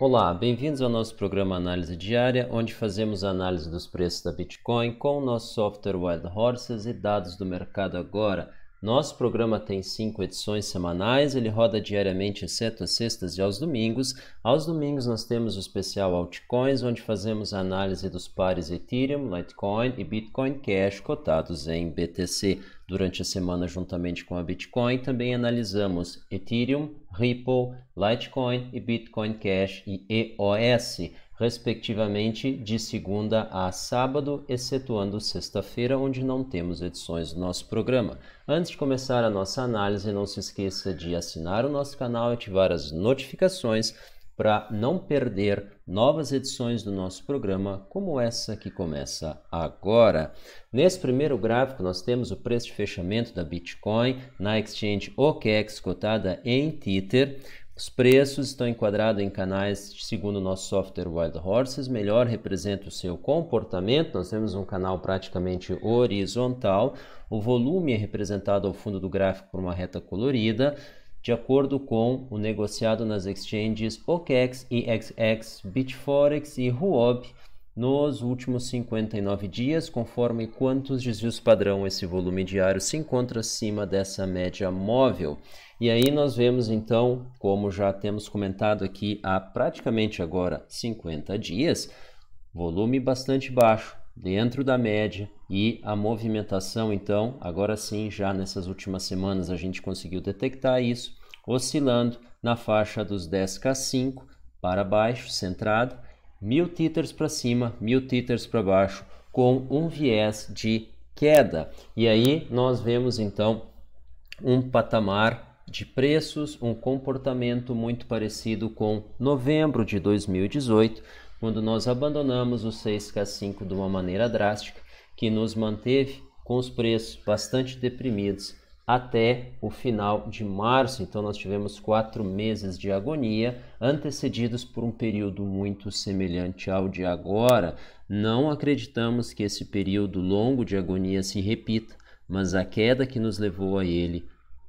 Olá, bem-vindos ao nosso programa Análise Diária, onde fazemos a análise dos preços da Bitcoin com o nosso software Wild Horses e dados do mercado agora. Nosso programa tem 5 edições semanais, ele roda diariamente, exceto às sextas e aos domingos. Aos domingos nós temos o especial Altcoins, onde fazemos a análise dos pares Ethereum, Litecoin e Bitcoin Cash cotados em BTC. Durante a semana, juntamente com a Bitcoin, também analisamos Ethereum, Ripple, Litecoin e Bitcoin Cash e EOS, respectivamente, de segunda a sábado, excetuando sexta-feira, onde não temos edições do nosso programa. Antes de começar a nossa análise, não se esqueça de assinar o nosso canal e ativar as notificações para não perder novas edições do nosso programa, como essa que começa agora. Nesse primeiro gráfico, nós temos o preço de fechamento da Bitcoin na exchange OKEx, cotada em Tether. Os preços estão enquadrados em canais segundo o nosso software Wild Horses, melhor representa o seu comportamento. Nós temos um canal praticamente horizontal. O volume é representado ao fundo do gráfico por uma reta colorida, de acordo com o negociado nas exchanges OKEx, EXX, Bitforex e Huobi nos últimos 59 dias, conforme quantos desvios padrão esse volume diário se encontra acima dessa média móvel. E aí nós vemos então, como já temos comentado aqui há praticamente agora 50 dias, volume bastante baixo, dentro da média, e a movimentação então, agora sim, já nessas últimas semanas a gente conseguiu detectar isso, oscilando na faixa dos 10K5 para baixo, centrado, 1000 Tethers para cima, 1000 Tethers para baixo, com um viés de queda. E aí nós vemos então um patamar de preços, um comportamento muito parecido com novembro de 2018, quando nós abandonamos o 6K5 de uma maneira drástica, que nos manteve com os preços bastante deprimidos até o final de março. Então nós tivemos 4 meses de agonia, antecedidos por um período muito semelhante ao de agora. Não acreditamos que esse período longo de agonia se repita, mas a queda que nos levou a ele,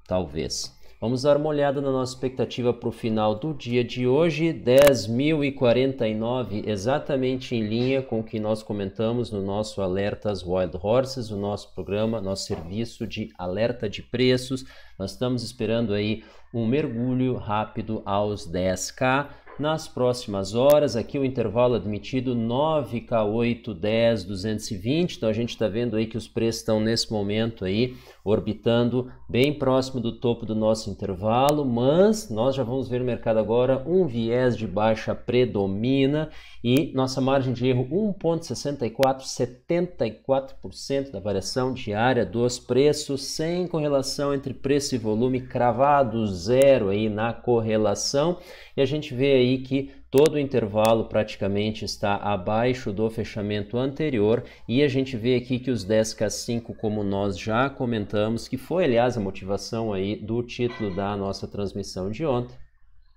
talvez. Vamos dar uma olhada na nossa expectativa para o final do dia de hoje, 10.049, exatamente em linha com o que nós comentamos no nosso Alertas Wild Horses, o nosso programa, nosso serviço de alerta de preços. Nós estamos esperando aí um mergulho rápido aos 10K. Nas próximas horas, aqui o intervalo admitido 9K8, 10, 220, então a gente está vendo aí que os preços estão nesse momento aí orbitando bem próximo do topo do nosso intervalo, mas nós já vamos ver no mercado agora um viés de baixa predomina e nossa margem de erro 1,64, 74% da variação diária dos preços, sem correlação entre preço e volume, cravado zero aí na correlação. E a gente vê aí que todo o intervalo praticamente está abaixo do fechamento anterior, e a gente vê aqui que os 10K5, como nós já comentamos, que foi aliás a motivação aí do título da nossa transmissão de ontem,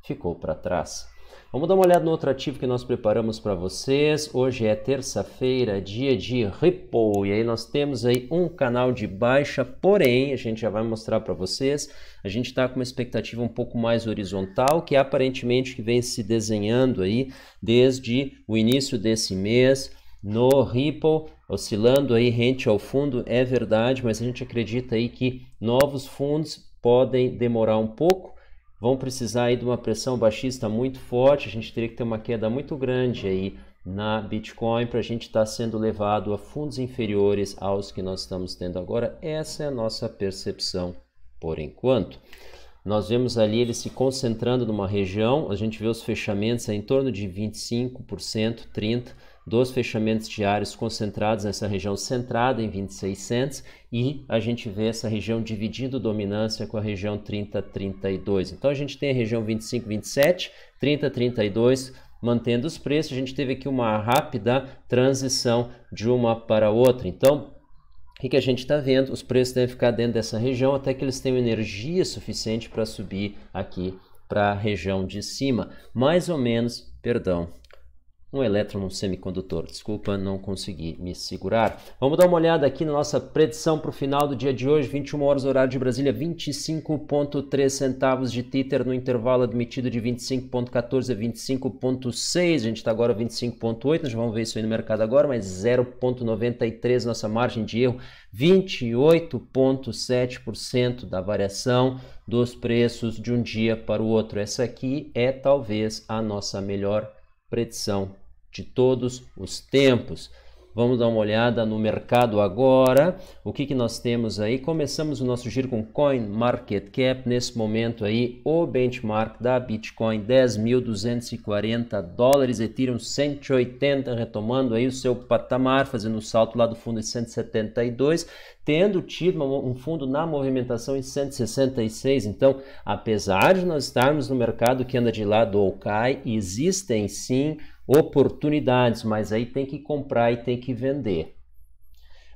ficou para trás. Vamos dar uma olhada no outro ativo que nós preparamos para vocês. Hoje é terça-feira, dia de Ripple, e aí nós temos aí um canal de baixa, porém, a gente já vai mostrar para vocês, a gente está com uma expectativa um pouco mais horizontal, que aparentemente que vem se desenhando aí desde o início desse mês no Ripple, oscilando aí rente ao fundo, é verdade, mas a gente acredita aí que novos fundos podem demorar um pouco, vão precisar aí de uma pressão baixista muito forte, a gente teria que ter uma queda muito grande aí na Bitcoin para a gente estar sendo levado a fundos inferiores aos que nós estamos tendo agora. Essa é a nossa percepção por enquanto. Nós vemos ali ele se concentrando numa região, a gente vê os fechamentos em torno de 25%, 30% dos fechamentos diários concentrados nessa região centrada em 26 cents, e a gente vê essa região dividindo dominância com a região 30-32. Então a gente tem a região 25-27, 30-32 mantendo os preços. A gente teve aqui uma rápida transição de uma para outra. Então o que a gente está vendo? Os preços devem ficar dentro dessa região até que eles tenham energia suficiente para subir aqui para a região de cima. Mais ou menos, perdão, Um elétron num semicondutor. Desculpa, não consegui me segurar. Vamos dar uma olhada aqui na nossa predição para o final do dia de hoje. 21 horas, horário de Brasília, 25,3 centavos de tether no intervalo admitido de 25,14 a 25,6. A gente está agora 25,8. Nós vamos ver isso aí no mercado agora, mas 0,93 nossa margem de erro. 28,7% da variação dos preços de um dia para o outro. Essa aqui é talvez a nossa melhor predição de todos os tempos. Vamos dar uma olhada no mercado agora. O que nós temos aí? Começamos o nosso giro com CoinMarketCap. Nesse momento aí, o benchmark da Bitcoin, $10.240, Ethereum 180, retomando aí o seu patamar, fazendo um salto lá do fundo em 172, tendo tido um fundo na movimentação em 166. Então, apesar de nós estarmos no mercado que anda de lado ou cai, existem sim oportunidades, mas aí tem que comprar e tem que vender.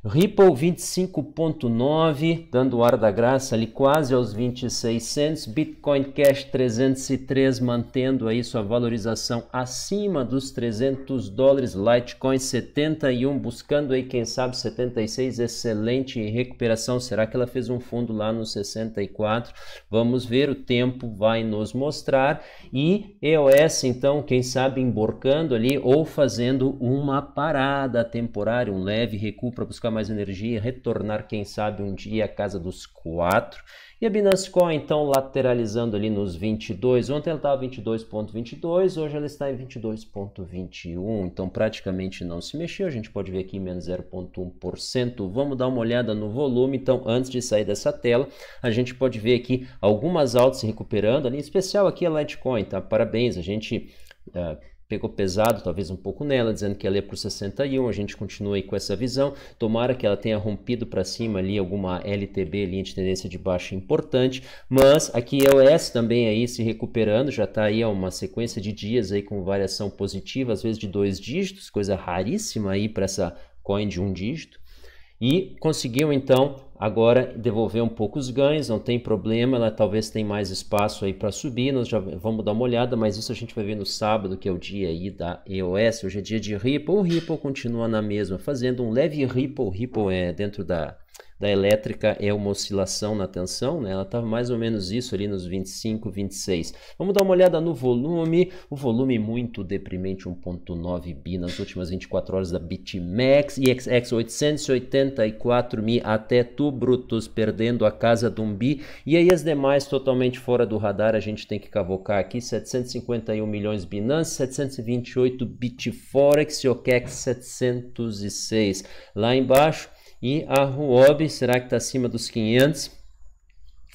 Ripple 25,9, dando o ar da graça ali quase aos 26 cents. Bitcoin Cash 303, mantendo aí sua valorização acima dos $300. Litecoin 71, buscando aí quem sabe 76, excelente recuperação. Será que ela fez um fundo lá no 64? Vamos ver, o tempo vai nos mostrar. E EOS então, quem sabe emborcando ali ou fazendo uma parada temporária, um leve recuo para buscar mais energia, retornar quem sabe um dia à casa dos 4. E a Binance Coin então lateralizando ali nos 22. Ontem ela estava 22,22, hoje ela está em 22,21, então praticamente não se mexeu. A gente pode ver aqui menos 0,1%. Vamos dar uma olhada no volume. Então, antes de sair dessa tela, a gente pode ver aqui algumas altas se recuperando ali, em especial aqui a Litecoin, tá? Parabéns, a gente pegou pesado, talvez um pouco nela, dizendo que ela ia para o 61, a gente continua aí com essa visão. Tomara que ela tenha rompido para cima ali alguma LTB, linha de tendência de baixa importante, mas aqui a EOS também aí se recuperando, já está aí uma sequência de dias aí com variação positiva, às vezes de 2 dígitos, coisa raríssima aí para essa coin de 1 dígito. E conseguiu então agora devolver um pouco os ganhos, não tem problema, ela talvez tenha mais espaço aí para subir, nós já vamos dar uma olhada, mas isso a gente vai ver no sábado, que é o dia aí da EOS. Hoje é dia de Ripple, o Ripple continua na mesma, fazendo um leve Ripple. Ripple é dentro da elétrica, é uma oscilação na tensão, né? Ela estava mais ou menos isso ali nos 25, 26. Vamos dar uma olhada no volume, o volume muito deprimente, 1,9 bi nas últimas 24 horas da BitMEX, IXX 884 mil até tu brutos, perdendo a casa de 1 bi, e aí as demais totalmente fora do radar, a gente tem que cavocar aqui, 751 milhões Binance, 728 Bitforex, OKEx 706, lá embaixo. E a Huobi, será que está acima dos 500?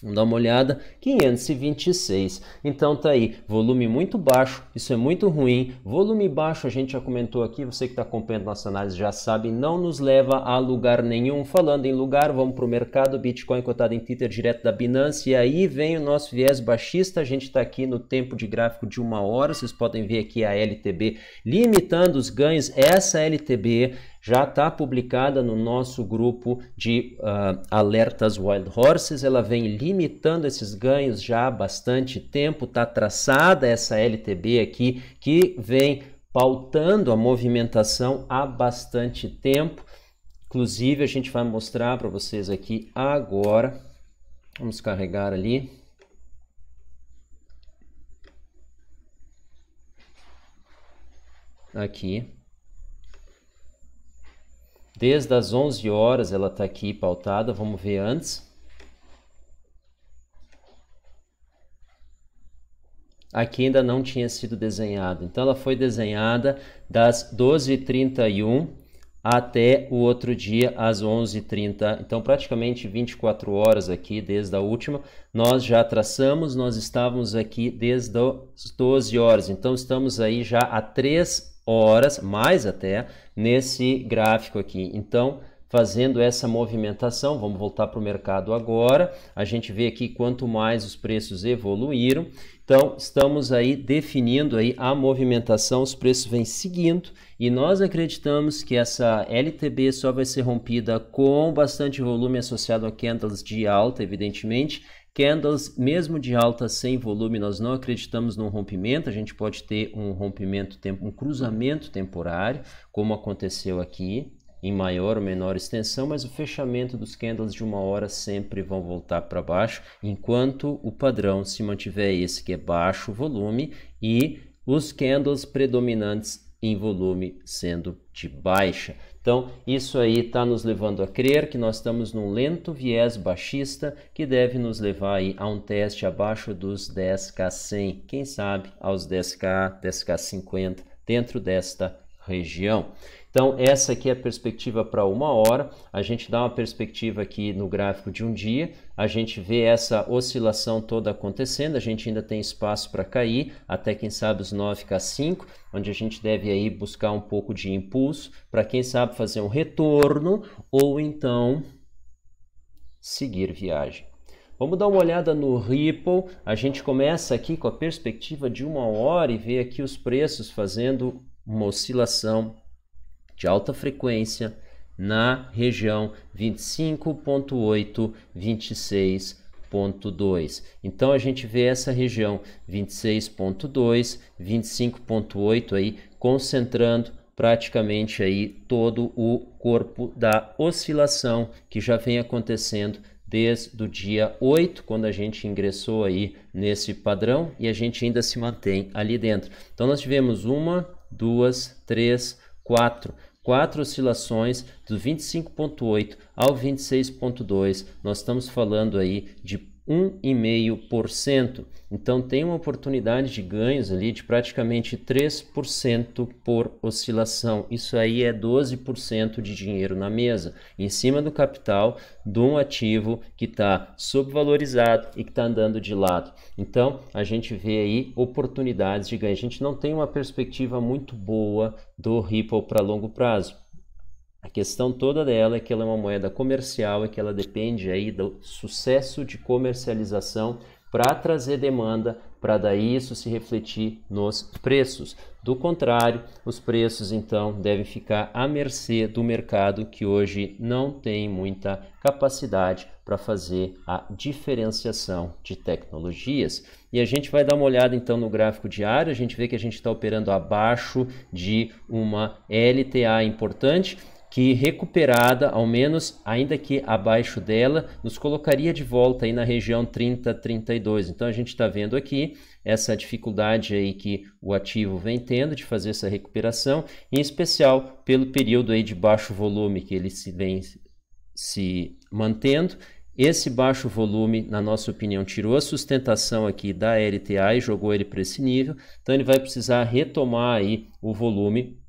Vamos dar uma olhada, 526, então tá aí, volume muito baixo, isso é muito ruim. Volume baixo, a gente já comentou aqui, você que está acompanhando nossa análise já sabe, não nos leva a lugar nenhum. Falando em lugar, vamos para o mercado, Bitcoin cotado em Tether direto da Binance, e aí vem o nosso viés baixista. A gente está aqui no tempo de gráfico de 1 hora, vocês podem ver aqui a LTB limitando os ganhos. Essa LTB já está publicada no nosso grupo de alertas Wild Horses, ela vem limitando esses ganhos já há bastante tempo, está traçada essa LTB aqui, que vem pautando a movimentação há bastante tempo. Inclusive a gente vai mostrar para vocês aqui agora, vamos carregar ali. Aqui. Desde as 11 horas ela está aqui pautada, vamos ver antes. Aqui ainda não tinha sido desenhada, então ela foi desenhada das 12h31 até o outro dia às 11h30, então praticamente 24 horas aqui desde a última. Nós já traçamos, nós estávamos aqui desde as 12 horas, então estamos aí já há 3 horas, mais até, nesse gráfico aqui. Então, fazendo essa movimentação, vamos voltar para o mercado agora, a gente vê aqui quanto mais os preços evoluíram, então estamos aí definindo aí a movimentação, os preços vêm seguindo, e nós acreditamos que essa LTB só vai ser rompida com bastante volume associado a candles de alta, evidentemente. Candles, mesmo de alta sem volume, nós não acreditamos num rompimento, a gente pode ter um rompimento, um cruzamento temporário, como aconteceu aqui, em maior ou menor extensão, mas o fechamento dos candles de 1 hora sempre vão voltar para baixo, enquanto o padrão se mantiver esse, que é baixo volume, e os candles predominantes em volume sendo de baixa. Então, isso aí está nos levando a crer que nós estamos num lento viés baixista que deve nos levar aí a um teste abaixo dos 10K100, quem sabe aos 10K, 10K50, dentro desta região. Então, essa aqui é a perspectiva para 1 hora. A gente dá uma perspectiva aqui no gráfico de um dia. A gente vê essa oscilação toda acontecendo. A gente ainda tem espaço para cair até, quem sabe, os 9K5, onde a gente deve aí buscar um pouco de impulso para, quem sabe, fazer um retorno ou então seguir viagem. Vamos dar uma olhada no Ripple. A gente começa aqui com a perspectiva de 1 hora e vê aqui os preços fazendo uma oscilação de alta frequência na região 25.8, 26.2. Então a gente vê essa região 26.2, 25.8 aí concentrando praticamente aí todo o corpo da oscilação que já vem acontecendo desde o dia 8, quando a gente ingressou aí nesse padrão e a gente ainda se mantém ali dentro. Então nós tivemos 1, 2, 3, 4 oscilações do 25.8 ao 26.2, nós estamos falando aí de 1,5%. Então tem uma oportunidade de ganhos ali de praticamente 3% por oscilação. Isso aí é 12% de dinheiro na mesa, em cima do capital de um ativo que está subvalorizado e que está andando de lado. Então a gente vê aí oportunidades de ganho. A gente não tem uma perspectiva muito boa do Ripple para longo prazo. A questão toda dela é que ela é uma moeda comercial e que ela depende aí do sucesso de comercialização para trazer demanda, para daí isso se refletir nos preços. Do contrário, os preços então devem ficar à mercê do mercado, que hoje não tem muita capacidade para fazer a diferenciação de tecnologias. E a gente vai dar uma olhada então no gráfico diário, a gente vê que a gente está operando abaixo de uma LTA importante, que recuperada, ao menos ainda que abaixo dela, nos colocaria de volta aí na região 30, 32. Então a gente está vendo aqui essa dificuldade aí que o ativo vem tendo de fazer essa recuperação, em especial pelo período aí de baixo volume que ele vem se mantendo. Esse baixo volume, na nossa opinião, tirou a sustentação aqui da LTA e jogou ele para esse nível, então ele vai precisar retomar aí o volume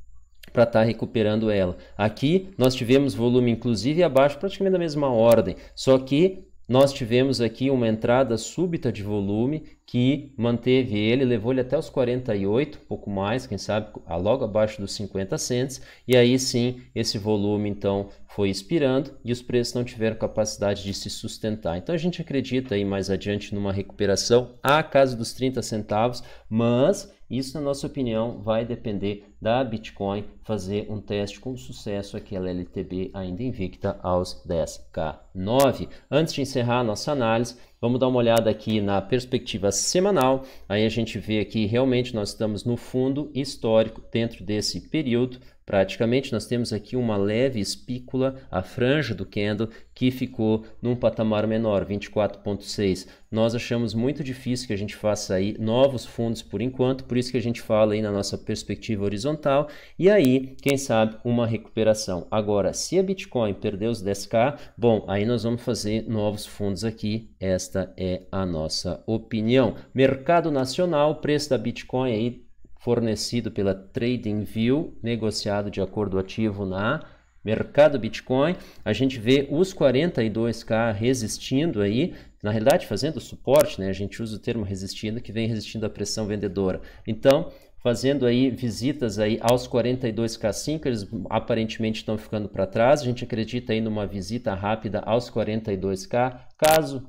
para estar recuperando ela. Aqui nós tivemos volume inclusive abaixo, praticamente da mesma ordem, só que nós tivemos aqui uma entrada súbita de volume que manteve ele, levou ele até os 48, pouco mais, quem sabe logo abaixo dos 50 cents, e aí sim esse volume então foi expirando e os preços não tiveram capacidade de se sustentar. Então a gente acredita aí mais adiante numa recuperação à casa dos 30 centavos, mas isso, na nossa opinião, vai depender da Bitcoin fazer um teste com sucesso, aquela LTB ainda invicta aos 10K9. Antes de encerrar a nossa análise, vamos dar uma olhada aqui na perspectiva semanal. Aí a gente vê aqui realmente nós estamos no fundo histórico dentro desse período. Praticamente nós temos aqui uma leve espícula, a franja do candle, que ficou num patamar menor, 24,6. Nós achamos muito difícil que a gente faça aí novos fundos por enquanto, por isso que a gente fala aí na nossa perspectiva horizontal, e aí, quem sabe, uma recuperação. Agora, se a Bitcoin perder os 10K, bom, aí nós vamos fazer novos fundos aqui, esta é a nossa opinião. Mercado nacional, preço da Bitcoin aí, fornecido pela TradingView, negociado de acordo ativo na mercado Bitcoin. A gente vê os 42K resistindo aí, na realidade fazendo suporte, né? A gente usa o termo resistindo, que vem resistindo à pressão vendedora. Então, fazendo aí visitas aí aos 42K5, eles aparentemente estão ficando para trás. A gente acredita aí numa visita rápida aos 42K, caso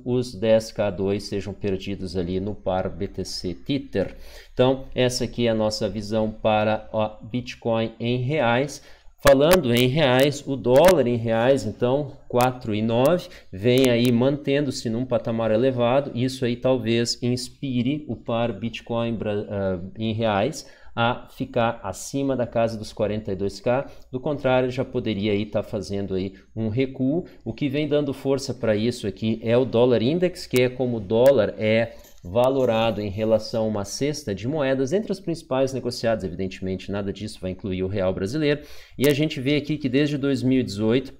os 10K2 sejam perdidos ali no par BTC Tether. Então, essa aqui é a nossa visão para a Bitcoin em reais. Falando em reais, o dólar em reais, então, 4,9, vem aí mantendo-se num patamar elevado. Isso aí talvez inspire o par Bitcoin em reais a ficar acima da casa dos 42k. Do contrário, já poderia aí estar fazendo aí um recuo. O que vem dando força para isso aqui é o dólar index, que é como o dólar é valorado em relação a uma cesta de moedas, entre as principais negociadas, evidentemente, nada disso vai incluir o real brasileiro, e a gente vê aqui que desde 2018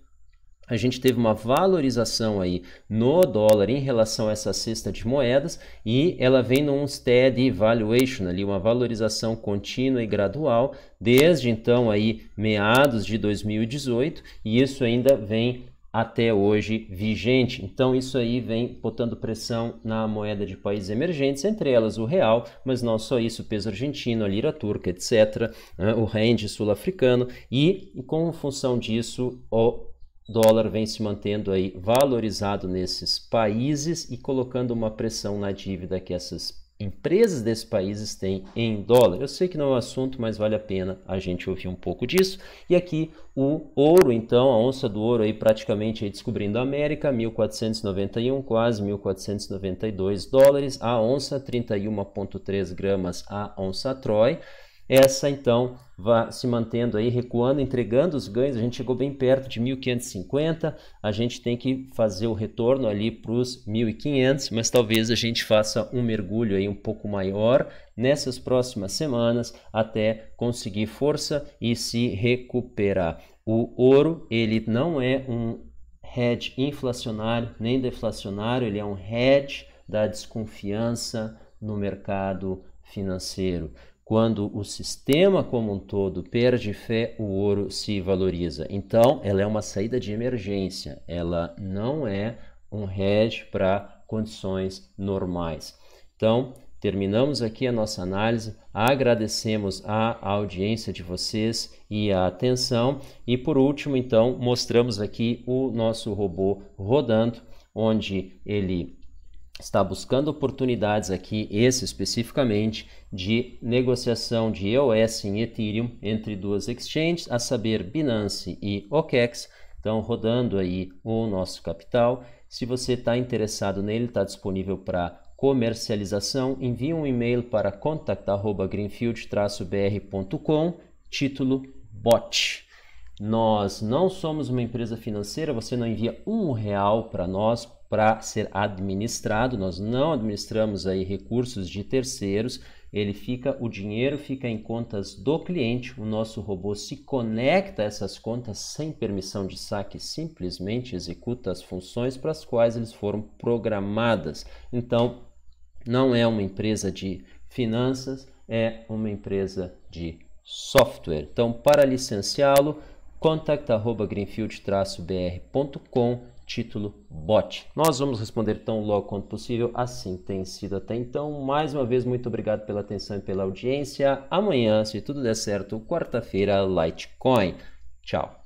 a gente teve uma valorização aí no dólar em relação a essa cesta de moedas e ela vem num steady valuation ali, uma valorização contínua e gradual desde então aí meados de 2018 e isso ainda vem até hoje vigente. Então isso aí vem botando pressão na moeda de países emergentes, entre elas o real, mas não só isso, o peso argentino, a lira turca, etc., o rand sul-africano e com função disso o dólar vem se mantendo aí valorizado nesses países e colocando uma pressão na dívida que essas empresas desses países têm em dólar. Eu sei que não é um assunto, mas vale a pena a gente ouvir um pouco disso. E aqui o ouro, então, a onça do ouro aí praticamente aí descobrindo a América, 1.491, quase 1.492 dólares, a onça, 31,3 gramas a onça Troy. Essa então vai se mantendo aí, recuando, entregando os ganhos, a gente chegou bem perto de 1.550, a gente tem que fazer o retorno ali para os 1.500, mas talvez a gente faça um mergulho aí um pouco maior nessas próximas semanas até conseguir força e se recuperar. O ouro, ele não é um hedge inflacionário nem deflacionário, ele é um hedge da desconfiança no mercado financeiro. Quando o sistema como um todo perde fé, o ouro se valoriza. Então, ela é uma saída de emergência, ela não é um hedge para condições normais. Então, terminamos aqui a nossa análise, agradecemos a audiência de vocês e a atenção. E por último, então, mostramos aqui o nosso robô rodando, onde ele está buscando oportunidades aqui, esse especificamente, de negociação de EOS em Ethereum entre duas exchanges, a saber Binance e OKEx. Então, rodando aí o nosso capital. Se você está interessado nele, está disponível para comercialização, envie um e-mail para contact@greenfield-br.com, título BOT. Nós não somos uma empresa financeira, você não envia R$1 para nós para ser administrado, nós não administramos aí recursos de terceiros, o dinheiro fica em contas do cliente, o nosso robô se conecta a essas contas sem permissão de saque, simplesmente executa as funções para as quais eles foram programadas. Então, não é uma empresa de finanças, é uma empresa de software. Então, para licenciá-lo, contact@greenfield-br.com, título BOT. Nós vamos responder tão logo quanto possível, assim tem sido até então. Mais uma vez, muito obrigado pela atenção e pela audiência. Amanhã, se tudo der certo, quarta-feira, Litecoin. Tchau.